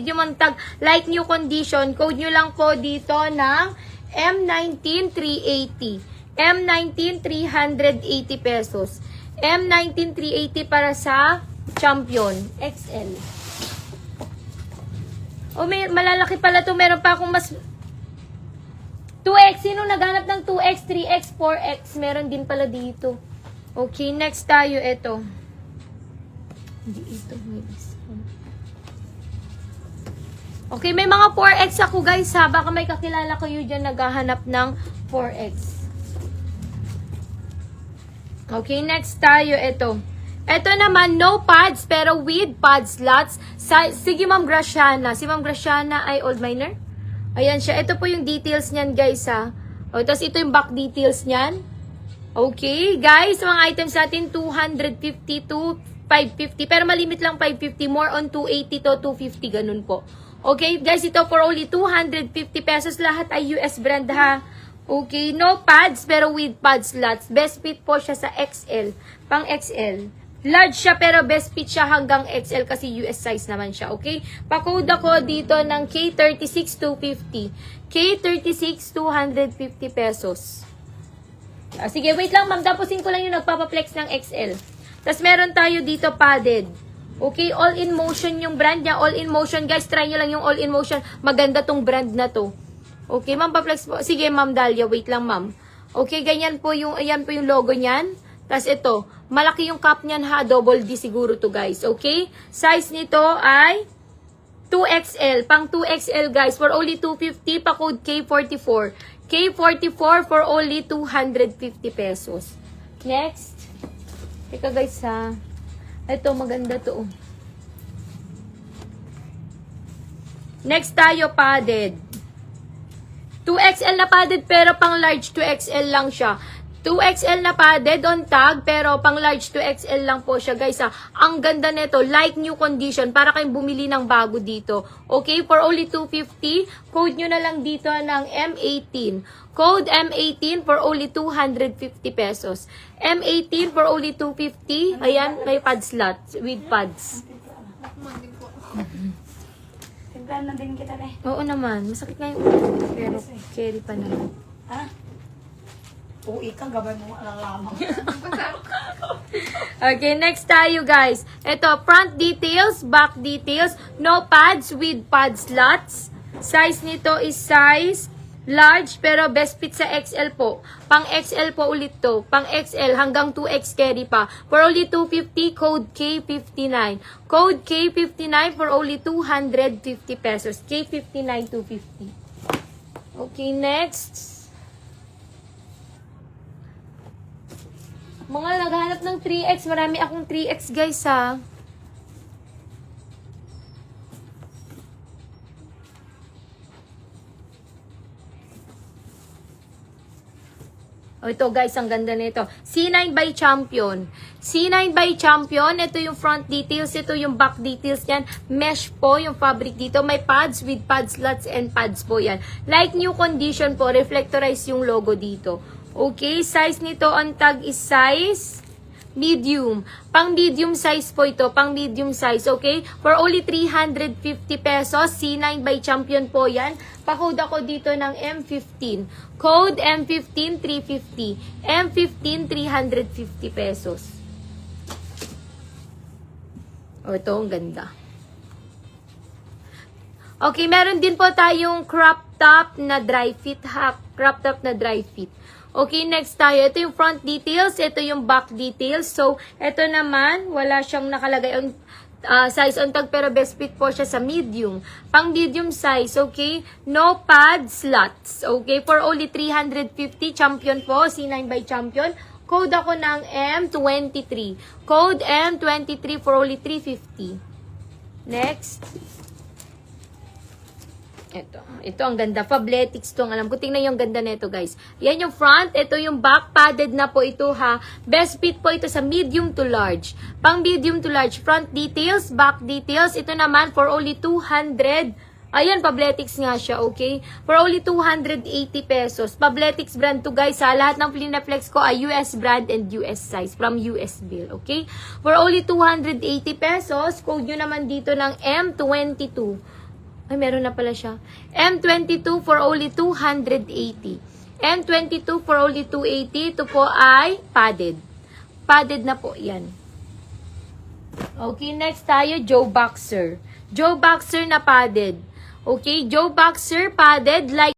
medium on tag, like new condition, code nyo lang po dito ng M19,380. M19,380 pesos. M19,380 para sa Champion XL. O may malalaki pala to. Meron pa akong mas 2X. Sino naghanap ng 2X, 3X, 4X? Meron din pala dito. Okay, next tayo. Ito. Hindi ito. Okay, may mga 4X ako guys ha. Baka may kakilala kayo dyan naghahanap ng 4X. Okay, next tayo. Ito. Ito naman, no pads, pero with pad slots. Sige, Ma'am Graciana. Si Ma'am Graciana ay old miner. Ayan siya. Ito po yung details niyan, guys, ha. O, tapos ito yung back details niyan. Okay, guys. Mga items natin, 250 to 550. Pero malimit lang 550. More on 280 to 250. Ganun po. Okay, guys. Ito for only 250 pesos. Lahat ay US brand, ha. Okay, no pads, pero with pad slots. Best fit po siya sa XL. Pang XL. Large siya pero best fit siya hanggang XL kasi US size naman siya, okay? Pa-code ako dito ng K36,250. K36,250 pesos. Sige, wait lang ma'am. Tapusin ko lang yung nagpapaplex ng XL. Tapos meron tayo dito padded. Okay, All in Motion yung brand niya. All in Motion, guys. Try nyo lang yung All in Motion. Maganda tong brand na to. Okay, ma'am, pa-flex po. Sige, ma'am Dalia. Wait lang, ma'am. Okay, ganyan po yung, ayan po yung logo niyan. Tapos ito, malaki yung cup niyan ha, double D siguro to guys, okay? Size nito ay 2XL, pang 2XL guys, for only 250, pa code K44. K44 for only 250 pesos. Next. Teka guys ha. Ito, maganda to. Next tayo, padded. 2XL na padded pero pang large 2XL lang siya. 2XL na padded on tag, pero pang large 2XL lang po siya, guys, ha. Ang ganda nito, like new condition, para kayong bumili ng bago dito. Okay, for only 250, code nyo na lang dito ng M18. Code M18 for only 250 pesos. M18 for only 250. Ayan, may pad slot with pads. Timplahan na din kita, eh. Oo naman, masakit nga yung ulo, pero carry pa naman. Ha? Uwi ka, gabay mo lang lamang. Okay, next tayo guys. Ito, front details, back details, no pads with pad slots. Size nito is size large, pero best fit sa XL po. Pang XL po ulit to. Pang XL hanggang 2X carry pa. For only 250, code K59. Code K59 for only 250 pesos. K59 250. Okay, next. Mga naghahanap ng 3X. Marami akong 3X, guys, ha. O, ito, guys, ang ganda nito. C9 by Champion. C9 by Champion. Ito yung front details. Ito yung back details yan. Mesh po yung fabric dito. May pads with pad slots and pads po yan. Like new condition po. Reflectorize yung logo dito. Okay, size nito on tag is size medium. Pang medium size po ito, pang medium size, okay? For only 350 pesos, C9 by Champion po yan. Pa-code ako dito ng M15. Code M15 350. M15 350 pesos. O, ito, ang ganda. Okay, meron din po tayong crop top na dry fit, ha? Crop top na dry fit. Okay, next tayo. Ito yung front details. Ito yung back details. So, ito naman, wala siyang nakalagay on size on tag, pero best fit po siya sa medium. Pang medium size, okay? No pad slots. Okay, for only 350. Champion po, C9 by Champion. Code ako ng M23. Code M23 for only 350. Next. Ito ang ganda. Fabletics to. Alam ko, tingnan yung ganda nito, guys. Yan yung front. Ito yung back. Padded na po ito, ha. Best fit po ito sa medium to large. Pang medium to large. Front details, back details. Ito naman for only 200. Ayan, Fabletics nga siya, okay? For only 280 pesos. Fabletics brand to, guys, ha. Lahat ng Plinaflex ko ay US brand and US size from US bill, okay? For only 280 pesos, code nyo naman dito ng M22. Ay, meron na pala siya. M22 for only 280. M22 for only 280. Ito po ay padded. Padded na po yan. Okay, next tayo, Joe Boxer. Joe Boxer na padded. Okay, Joe Boxer padded like